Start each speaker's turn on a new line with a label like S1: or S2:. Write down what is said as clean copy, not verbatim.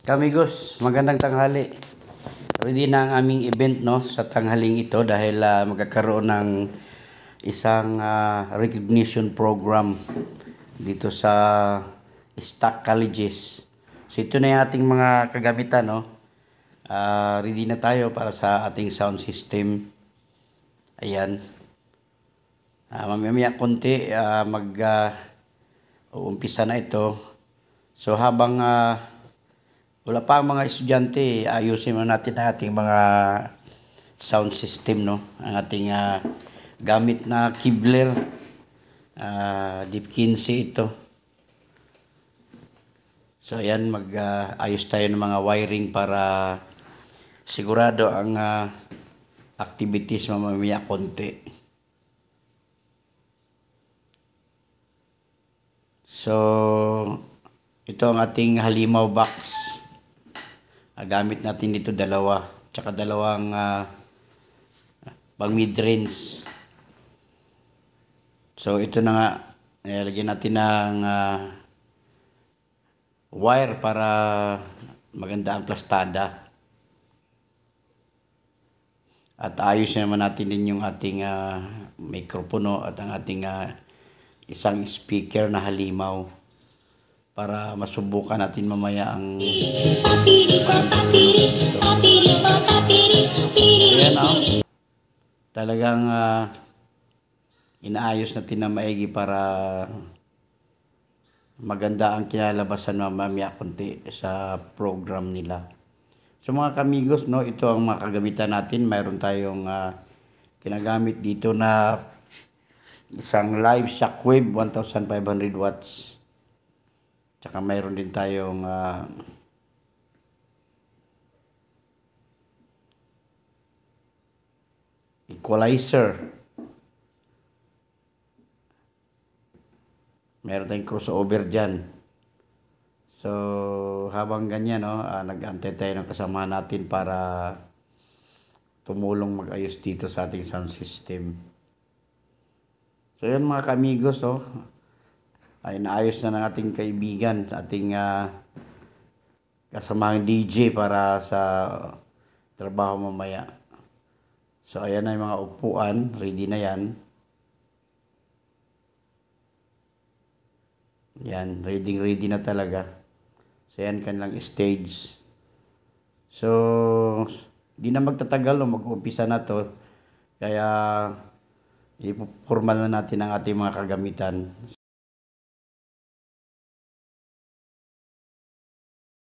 S1: Kamigos, magandang tanghali. Ready na ang aming event no sa tanghaling ito dahil magkakaroon ng isang recognition program dito sa Stock Colleges. So ito na yung ating mga kagamitan no. Ready na tayo para sa ating sound system. Ayan. Mamaya konti umpisa na ito. So habang wala pa ang mga estudyante, ayusin mo natin ang ating mga sound system, no? Ang ating gamit na Kibler, Deep 15 ito. So ayan, ayos tayo ng mga wiring para sigurado ang activities mamaya konti. So ito ang ating halimaw box. Gamit natin dito dalawa, tsaka dalawang pang mid-range. So ito na nga, lagyan natin ng wire para maganda ang plastada. At ayos naman natin din yung ating mikropono at ang ating isang speaker na halimaw para masubukan natin mamaya ang ayan, talagang inaayos natin na maigi para maganda ang kinalabasan mamaya konti sa program nila. So mga kamigos, no, ito ang mga kagamitan natin. Mayroon tayong kinagamit dito na isang live shockwave 1500 watts. Tsaka mayroon din tayong equalizer. Meron tayong crossover dyan. So habang ganyan, no, nag-antay tayo ng kasama natin para tumulong mag-ayos dito sa ating sound system. So yun mga kamigos, oh, ay naayos na ng ating kaibigan sa ating kasamang DJ para sa trabaho mamaya. So ayan na yung mga upuan, ready na yan. Yan, ready na talaga. So yan kanilang stage. So di na magtatagal, no, mag-umpisa na to. Kaya ipoformal na natin ang ating mga kagamitan.